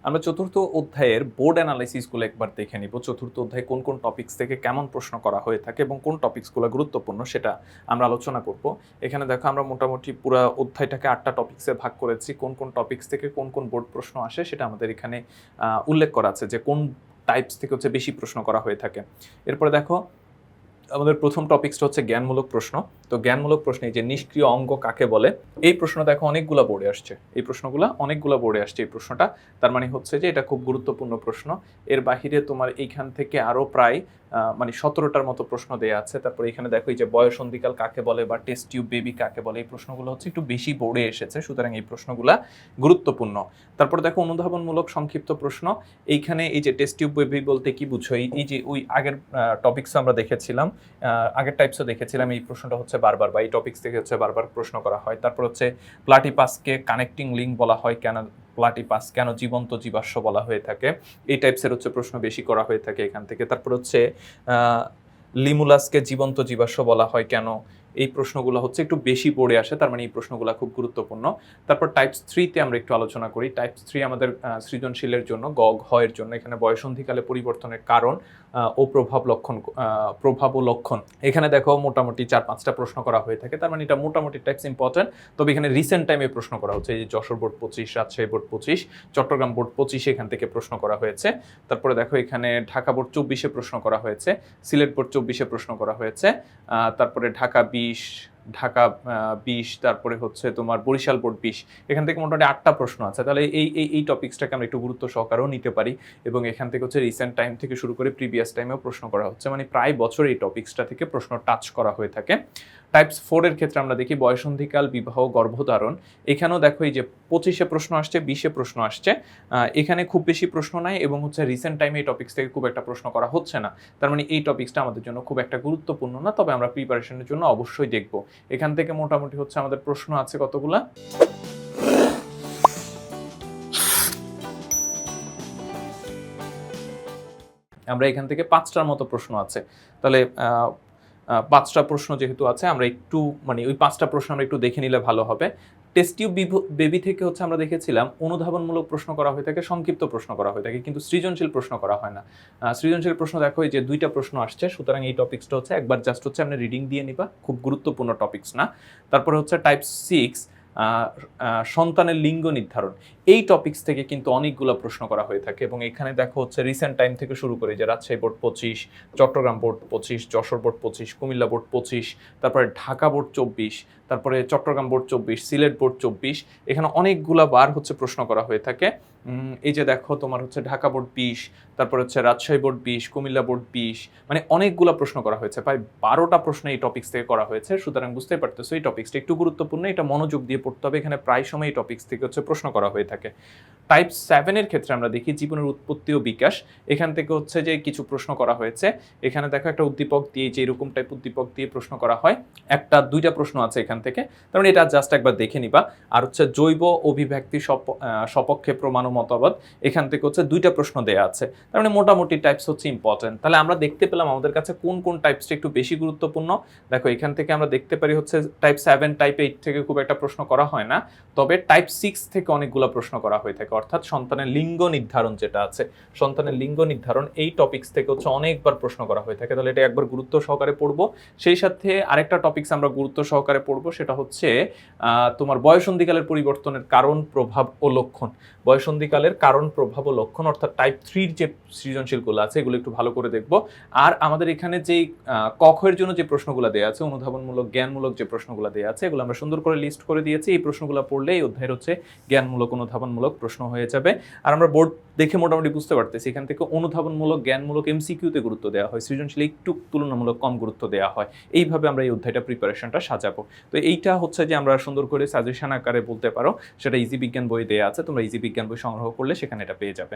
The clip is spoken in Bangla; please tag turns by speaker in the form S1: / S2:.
S1: আমরা চতুর্থ অধ্যায়ের বোর্ড অ্যানালাইসিসগুলো একবার দেখে নিব। চতুর্থ অধ্যায়ে কোন কোন টপিকস থেকে কেমন প্রশ্ন করা হয়ে থাকে এবং কোন টপিকসগুলো গুরুত্বপূর্ণ সেটা আমরা আলোচনা করব। এখানে দেখো আমরা মোটামুটি পুরো অধ্যায়টাকে 8টা টপিকসে ভাগ করেছি। কোন কোন টপিকস থেকে কোন কোন বোর্ড প্রশ্ন আসে সেটা আমাদের এখানে উল্লেখ করা আছে যে কোন টাইপস থেকে হচ্ছে বেশি প্রশ্ন করা হয়ে থাকে। এরপরে দেখো আমাদের প্রথম টপিকসটা হচ্ছে জ্ঞানমূলক প্রশ্ন। তো জ্ঞানমূলক প্রশ্নে যে নিষ্ক্রিয় অঙ্গ কাকে বলে, এই প্রশ্নটা দেখো অনেকগুলো বোর্ডে আসছে। এই প্রশ্নটা তার মানে হচ্ছে যে এটা খুব গুরুত্বপূর্ণ প্রশ্ন। এর বাহিরে তোমার এইখান থেকে আরো প্রায় মানে 17টার মতো প্রশ্ন দেয়া আছে। তারপর এখানে দেখো এই যে বয়সন্ধিকাল কাকে বলে বা টেস্ট টিউব বেবি কাকে বলে, এই প্রশ্নগুলো হচ্ছে একটু বেশি বোর্ডে এসেছে, সুতরাং এই প্রশ্নগুলা গুরুত্বপূর্ণ। তারপর দেখো অনুধাবনমূলক সংক্ষিপ্ত প্রশ্ন। এইখানে এই যে টেস্ট টিউব বেবি বলতে কি বুঝো, এই যে ওই আগের টপিকস আমরা দেখেছিলাম, আগের টাইপসও দেখেছিলাম, এই প্রশ্নটা হচ্ছে বারবার বা এই টপিকস থেকে হচ্ছে বারবার প্রশ্ন করা হয়। তারপর হচ্ছে প্লাটিপাসকে কানেক্টিং লিঙ্ক বলা হয় কেন, প্লাটিপাস কেন জীবন্ত জীবাশ্ম বলা হয়ে থাকে, এই টাইপসের হচ্ছে প্রশ্ন বেশি করা হয়ে থাকে এখান থেকে। তারপর হচ্ছে লিমুলাসকে জীবন্ত জীবাশ্ম বলা হয় কেন, এই প্রশ্নগুলো হচ্ছে একটু বেশি বোর্ডে আসে, তার মানে এই প্রশ্নগুলো খুব গুরুত্বপূর্ণ। তারপর টাইপস 3তে আমরা একটু আলোচনা করি। টাইপস 3 আমাদের সৃজনশীলের জন্য ঘ এর জন্য, এখানে বয়সন্ধিকালে পরিবর্তনের কারণ ও প্রভাব ও লক্ষণ। এখানে দেখো মোটামুটি 4-5টা প্রশ্ন করা হয়ে থাকে, তার মানে এটা মোটামুটি টাইপস ইম্পর্টেন্ট। তবে এখানে রিসেন্ট টাইমে প্রশ্ন করা হচ্ছে, এই যে Jashore board 25, Rajshahi board 25, Chittagong board 25 এখান থেকে প্রশ্ন করা হয়েছে। তারপরে দেখো এখানে ঢাকা বোর্ড 24-এ প্রশ্ন করা হয়েছে, সিলেট বোর্ড 24-এ প্রশ্ন করা হয়েছে, তারপরে ঢাকা 20, তারপরে হচ্ছে তোমার বরিশাল বোর্ড 20, এখান থেকে মোটামুটি 8টা প্রশ্ন আছে। তাহলে এই টপিক্সটাকে আমরা একটু গুরুত্ব সহকারেও নিতে পারি এবং এখান থেকে হচ্ছে রিসেন্ট টাইম থেকে শুরু করে প্রিভিয়াস টাইমেও প্রশ্ন করা হচ্ছে, মানে প্রায় বছর এই টপিক্সটা থেকে প্রশ্ন টাচ করা হয়ে থাকে। টাইপস 4 এর ক্ষেত্রে আমরা দেখি বয়সন্ধিকাল, বিবাহ, গর্ভধারণ। এখানেও দেখো এই যে 25-এ প্রশ্ন আসছে, 20-এ প্রশ্ন আসছে, এখানে খুব বেশি প্রশ্ন নাই এবং হচ্ছে রিসেন্ট টাইমে এই টপিক্স থেকে খুব একটা প্রশ্ন করা হচ্ছে না, তার মানে এই টপিক্সটা আমাদের জন্য খুব একটা গুরুত্বপূর্ণ না, তবে আমরা প্রিপারেশনের জন্য অবশ্যই দেখব। এখান থেকে মোটামুটি হচ্ছে আমাদের প্রশ্ন আছে কতগুলা, আমরা এখান থেকে 5টার মতো প্রশ্ন আছে। তাহলে 5টা প্রশ্ন যেহেতু আছে, আমরা একটু মানে ওই 5টা প্রশ্ন আমরা একটু দেখে নিলে ভালো হবে। টেস্ট টিউব বেবি থেকে হচ্ছে আমরা দেখেছিলাম অনুধাবনমূলক প্রশ্ন করা হয়ে থাকে, সংক্ষিপ্ত প্রশ্ন করা হয়ে থাকে, কিন্তু সৃজনশীল প্রশ্ন করা হয় না। সৃজনশীল প্রশ্ন দেখো এই যে 2টা প্রশ্ন আসছে, সুতরাং এই টপিক্সটা হচ্ছে একবার জাস্ট হচ্ছে আপনি রিডিং দিয়ে নিবা, খুব গুরুত্বপূর্ণ টপিক্স না। তারপরে হচ্ছে টাইপ 6 সন্তানের লিঙ্গ নির্ধারণ, এই টপিক্স থেকে কিন্তু অনেকগুলো প্রশ্ন করা হয়ে থাকে এবং এখানে দেখো হচ্ছে রিসেন্ট টাইম থেকে শুরু করে যে Rajshahi board 25, Chittagong board 25, Jashore board 25, Comilla board 25, তারপরে ঢাকা বোর্ড 24, তারপরে চট্টগ্রাম বোর্ড 24, সিলেট বোর্ড 24, এখানে অনেকগুলা বার হচ্ছে প্রশ্ন করা হয়ে থাকে। এই যে দেখো তোমার হচ্ছে ঢাকা বোর্ড 20, তারপর হচ্ছে রাজশাহী বোর্ড 20, কুমিল্লা বোর্ড 20, মানে অনেকগুলো প্রশ্ন করা হয়েছে, প্রায় 12টা প্রশ্ন এই টপিক্স থেকে করা হয়েছে, সুতরাং বুঝতেই পারতেছো এই টপিক্সটা একটু গুরুত্বপূর্ণ, এটা মনোযোগ দিয়ে পড়তে হবে, এখানে প্রায় সময় এই টপিক্স থেকে হচ্ছে প্রশ্ন করা হয়ে থাকে। টাইপ 7 এর ক্ষেত্রে আমরা দেখি জীবনের উৎপত্তি ও বিকাশ, এখান থেকে হচ্ছে যে কিছু প্রশ্ন করা হয়েছে। এখানে দেখো একটা উদ্দীপক দিয়ে, যে এরকম টাইপ উদ্দীপক দিয়ে প্রশ্ন করা হয়, 1-2টা প্রশ্ন আছে এখান থেকে, তার মানে এটা জাস্ট একবার দেখে নিবা। আর হচ্ছে জৈব অভিব্যক্তি সপক্ষে প্রমাণ ও মতবাদ, এখান থেকে হচ্ছে 2টা প্রশ্ন দেয়া আছে, তার মানে মোটামুটি টাইপস হচ্ছে ইম্পর্টেন্ট। তাহলে আমরা দেখতে পেলাম আমাদের কাছে কোন কোন টাইপসটা একটু বেশি গুরুত্বপূর্ণ। দেখো এখান থেকে আমরা দেখতে পারি হচ্ছে টাইপ 7, টাইপ 8 থেকে খুব একটা প্রশ্ন করা হয় না, তবে টাইপ 6 থেকে অনেকগুলো প্রশ্ন করা হয়ে থাকে, অর্থাৎ সন্তানের লিঙ্গ নির্ধারণ যেটা আছে, সন্তানের লিঙ্গ নির্ধারণ এই টপিক্স থেকে হচ্ছে অনেকবার প্রশ্ন করা হয়ে থাকে, তাহলে এটা একবার গুরুত্ব সহকারে পড়বো। সেই সাথে আরেকটা টপিক্স আমরা গুরুত্ব সহকারে পড়বো, সেটা হচ্ছে তোমার বয়সন্ধিকালের পরিবর্তনের কারণ, প্রভাব ও লক্ষণ। বয়সন্ধিকালের কারণ, প্রভাব ও লক্ষণ, অর্থাৎ টাইপ 3 যে সৃজনশীলগুলো আছে এগুলো একটু ভালো করে দেখবো। আর আমাদের এখানে যেই ক খ এর জন্য যে প্রশ্নগুলো দেওয়া আছে, অনুধাবনমূলক, জ্ঞানমূলক যে প্রশ্নগুলো দেওয়া আছে, এগুলো আমরা সুন্দর করে লিস্ট করে দিয়েছি। এই প্রশ্নগুলো পড়লে এই অধ্যায়ের হচ্ছে জ্ঞানমূলক, অনুধাবনমূলক প্রশ্ন হয়ে যাবে। আর আমরা বোর্ড দেখে মোটামুটি বুঝতে পারতেছি এখান থেকে অনুধাবনমূলক, জ্ঞানমূলক, এমসিকিউতে গুরুত্ব দেওয়া হয়, সৃজনশীল একটু তুলনামূলক কম গুরুত্ব দেওয়া হয়। এইভাবে আমরা এই অধ্যায়টা প্রিপারেশনটা সাজাবো। তো এইটা হচ্ছে যে আমরা সুন্দর করে সাজেশন আকারে বলতে পারো, সেটা ইজি বিজ্ঞান বই দেওয়া আছে, তোমরা ইজি বিজ্ঞান বই সংগ্রহ করলে সেখানে এটা পেয়ে যাবে।